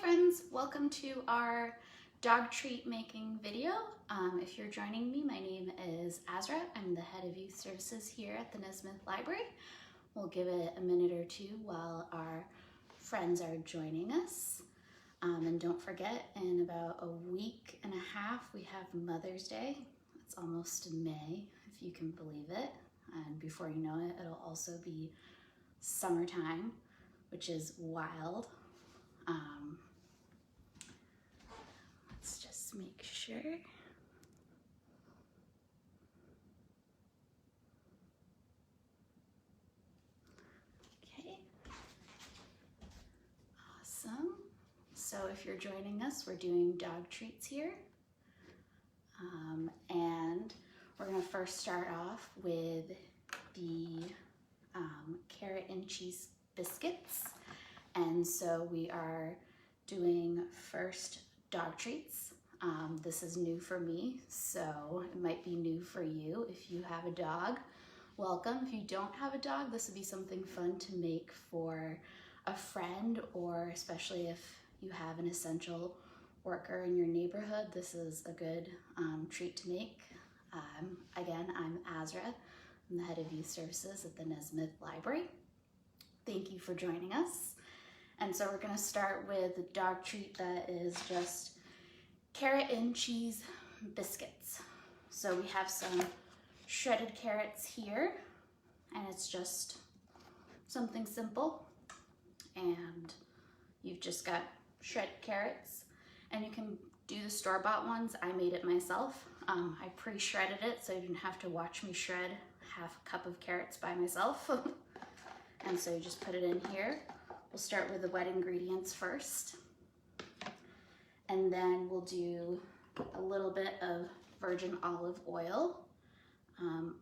friends, welcome to our dog treat making video. If you're joining me, my name is Azra. I'm the head of youth services here at the Nesmith Library. We'll give it a minute or two while our friends are joining us. And don't forget, in about a week and a half, we have Mother's Day. It's almost May, if you can believe it. And before you know it, it'll also be summertime, which is wild. Let's just make sure. Okay. Awesome. So if you're joining us, we're doing dog treats here. And we're gonna first start off with the carrot and cheese biscuits. And so we are doing first dog treats. This is new for me, so it might be new for you. If you have a dog, welcome. If you don't have a dog, this would be something fun to make for a friend, or especially if you have an essential worker in your neighborhood, this is a good treat to make. Again, I'm Azra. I'm the head of youth services at the Nesmith Library. Thank you for joining us. And so we're gonna start with the dog treat that is just carrot and cheese biscuits. So we have some shredded carrots here, and it's just something simple. And you've just got shredded carrots, and you can do the store-bought ones. I made it myself. I pre-shredded it so you didn't have to watch me shred half a cup of carrots by myself. And so you just put it in here. We'll start with the wet ingredients first. And then we'll do a little bit of virgin olive oil.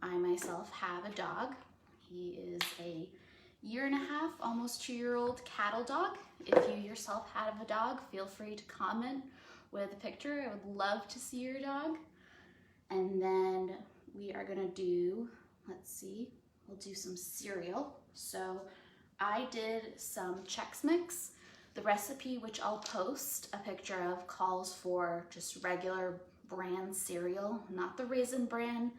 I myself have a dog. He is a 1.5, almost 2-year-old cattle dog. If you yourself have a dog, feel free to comment with a picture. I would love to see your dog. And then we are gonna do, let's see, we'll do some cereal. So I did some Chex Mix. The recipe, which I'll post a picture of, calls for just regular brand cereal, not the Raisin brand,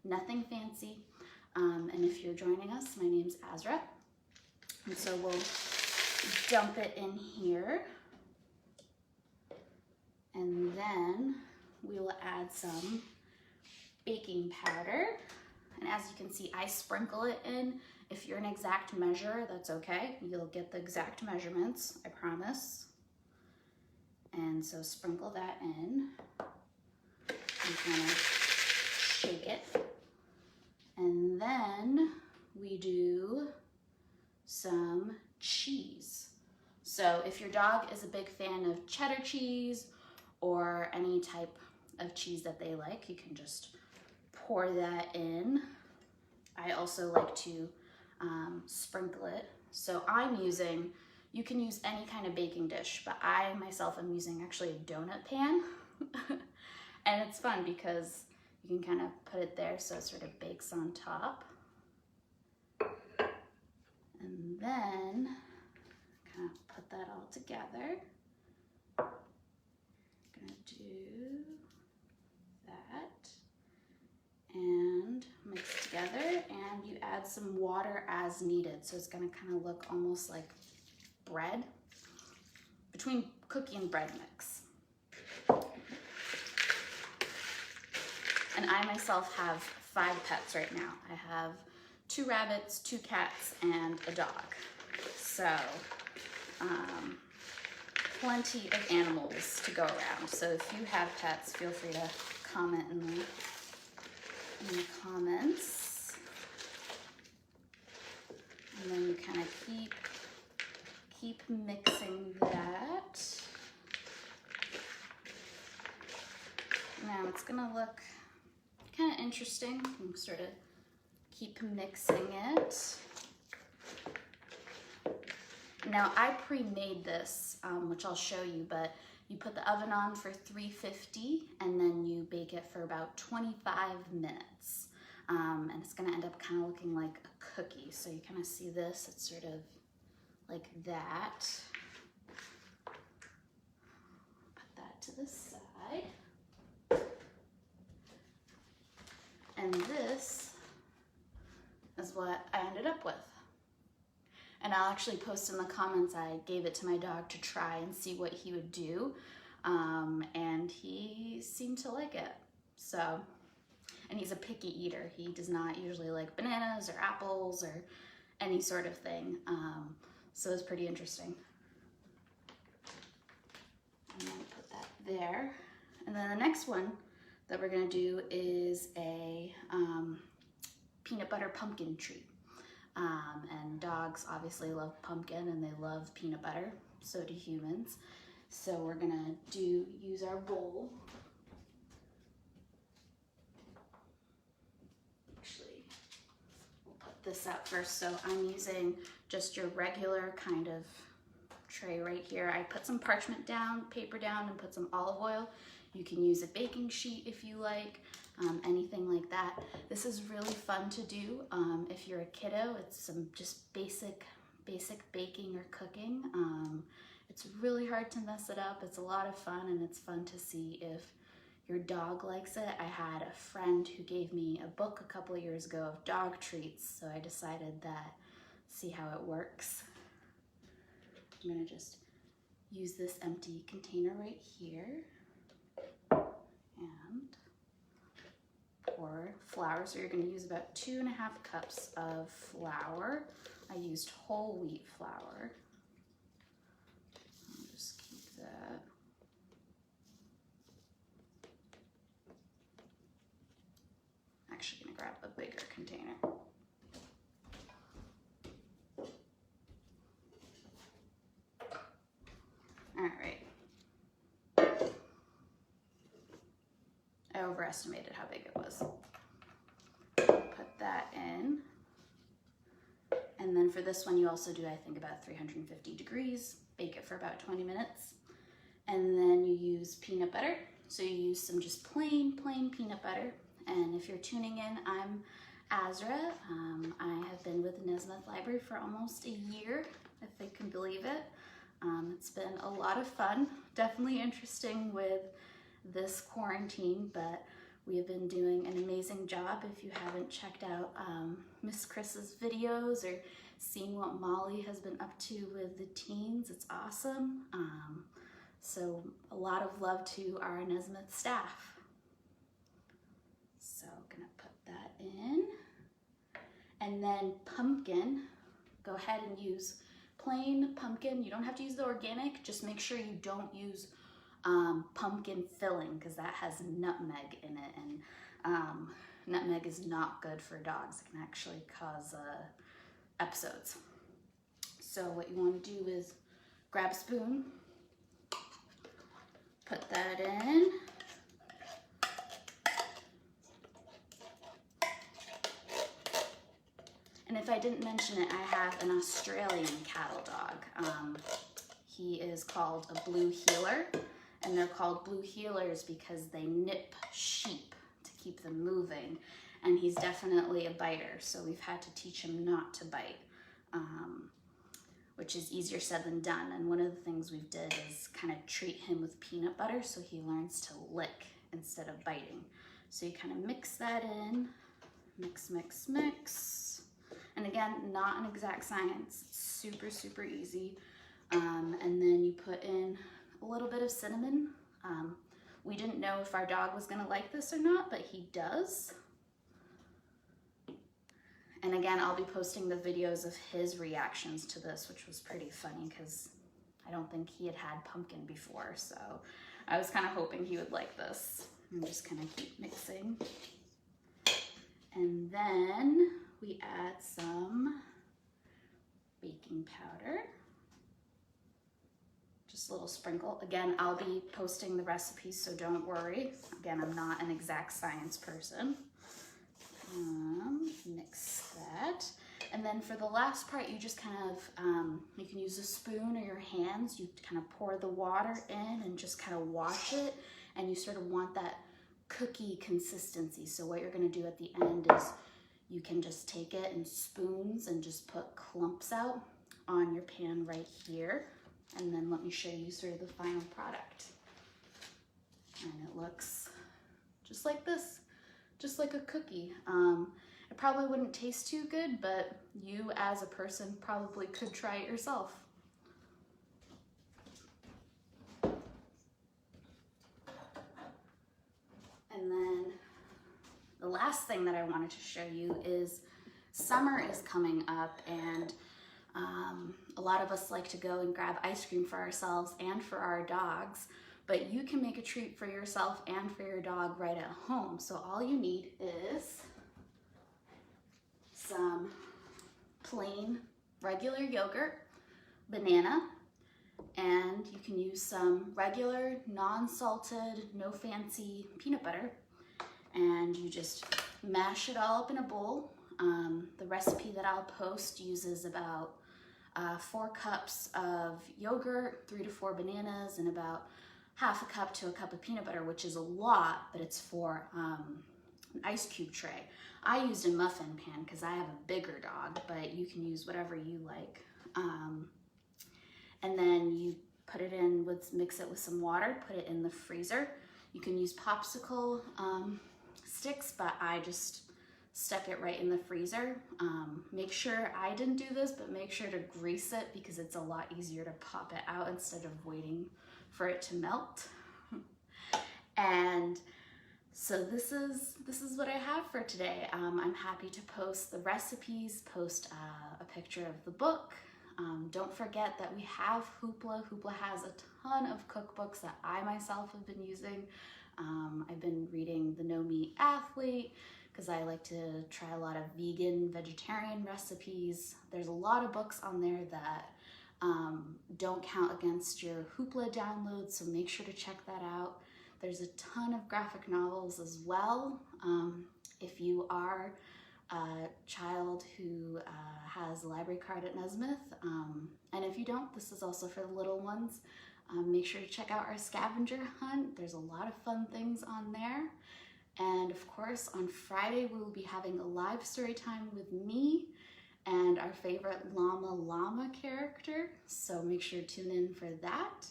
nothing fancy. And if you're joining us, my name's Azra. And so we'll dump it in here. And then we will add some baking powder. And as you can see, I sprinkle it in. If you're an exact measure, that's okay. You'll get the exact measurements, I promise. And so sprinkle that in. And kind of shake it. And then we do some cheese. So if your dog is a big fan of cheddar cheese or any type of cheese that they like, you can just pour that in. I also like to sprinkle it. So I'm using, you can use any kind of baking dish, but I myself am using actually a donut pan. And it's fun because you can kind of put it there so it sort of bakes on top. And then kind of put that all together. Gonna do that and mix together, and you add some water as needed. So it's gonna kind of look almost like bread, between cookie and bread mix. And I myself have 5 pets right now. I have 2 rabbits, 2 cats, and a dog. So plenty of animals to go around. So if you have pets, feel free to comment in the comments. And then you kind of keep mixing that. Now it's gonna look kind of interesting. You can sort of keep mixing it. Now I pre-made this, which I'll show you, but you put the oven on for 350 and then you bake it for about 25 minutes. And it's gonna end up kind of looking like a cookie. So you kind of see this, it's sort of like that. actually post in the comments, I gave it to my dog to try and see what he would do. And he seemed to like it. So, and he's a picky eater. He does not usually like bananas or apples or any sort of thing. So it's pretty interesting. I'm gonna put that there. And then the next one that we're gonna do is a peanut butter pumpkin treat. And dogs obviously love pumpkin and they love peanut butter, so do humans. So we're gonna use our bowl. Actually, we'll put this out first. So I'm using just your regular kind of tray right here. I put some parchment down, paper down, and put some olive oil. You can use a baking sheet if you like, anything like that. This is really fun to do if you're a kiddo. It's some just basic baking or cooking. It's really hard to mess it up. It's a lot of fun, and it's fun to see if your dog likes it. I had a friend who gave me a book a couple of years ago of dog treats, so I decided that, see how it works. I'm gonna just use this empty container right here and pour flour. So you're gonna use about 2.5 cups of flour. I used whole wheat flour. I'll just keep that. Actually gonna grab a bigger container. All right. I overestimated how big it was. Put that in. And then for this one, you also do, I think, about 350 degrees. Bake it for about 20 minutes. And then you use peanut butter. So you use some just plain peanut butter. And if you're tuning in, I'm Azra. I have been with Nesmith Library for almost a year, if I can believe it. It's been a lot of fun, definitely interesting with this quarantine, but we have been doing an amazing job. If you haven't checked out Miss Chris's videos or seen what Molly has been up to with the teens, it's awesome. So a lot of love to our Nesmith staff. So gonna put that in. And then pumpkin, go ahead and use plain pumpkin. You don't have to use the organic, just make sure you don't use pumpkin filling because that has nutmeg in it, and nutmeg is not good for dogs. It can actually cause episodes. So what you want to do is grab a spoon, put that in, and if I didn't mention it, I have an Australian cattle dog. He is called a blue heeler, and they're called blue heelers because they nip sheep to keep them moving, and he's definitely a biter, so we've had to teach him not to bite, which is easier said than done. And one of the things we've did is kind of treat him with peanut butter so he learns to lick instead of biting. So you kind of mix that in, mix. And again, not an exact science, super easy. And then you put in a little bit of cinnamon. We didn't know if our dog was gonna like this or not, but he does. And again, I'll be posting the videos of his reactions to this, which was pretty funny because I don't think he had had pumpkin before. So I was kind of hoping he would like this. I'm just gonna keep mixing. And then we add some baking powder. Just a little sprinkle. Again, I'll be posting the recipes, so don't worry. Again, I'm not an exact science person. Mix that. And then for the last part, you just kind of, you can use a spoon or your hands. You kind of pour the water in and just kind of wash it. And you sort of want that cookie consistency. So what you're gonna do at the end is you can just take it in spoons and just put clumps out on your pan right here. And then let me show you sort of the final product. And it looks just like this, just like a cookie. It probably wouldn't taste too good, but you as a person probably could try it yourself. And then the last thing that I wanted to show you is summer is coming up, and a lot of us like to go and grab ice cream for ourselves and for our dogs, but you can make a treat for yourself and for your dog right at home. So all you need is some plain regular yogurt, banana, and you can use some regular non-salted, no fancy peanut butter, and you just mash it all up in a bowl. The recipe that I'll post uses about 4 cups of yogurt, 3 to 4 bananas, and about half a cup to a cup of peanut butter, which is a lot, but it's for an ice cube tray. I used a muffin pan because I have a bigger dog, but you can use whatever you like. And then you put it in mix it with some water, put it in the freezer. You can use popsicle sticks, but I just stuck it right in the freezer. Make sure, I didn't do this, but make sure to grease it because it's a lot easier to pop it out instead of waiting for it to melt. And so this is what I have for today. I'm happy to post the recipes, post a picture of the book. Don't forget that we have Hoopla. Hoopla has a ton of cookbooks that I myself have been using. I've been reading The No Meat Athlete because I like to try a lot of vegan, vegetarian recipes. There's a lot of books on there that don't count against your Hoopla download, so make sure to check that out. There's a ton of graphic novels as well. If you are a child who has a library card at Nesmith, and if you don't, this is also for the little ones. Make sure to check out our scavenger hunt. There's a lot of fun things on there. And of course, on Friday, we will be having a live story time with me and our favorite llama character. So make sure to tune in for that.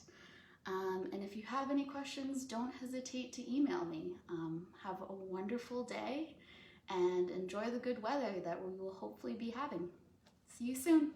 And if you have any questions, don't hesitate to email me. Have a wonderful day and enjoy the good weather that we will hopefully be having. See you soon.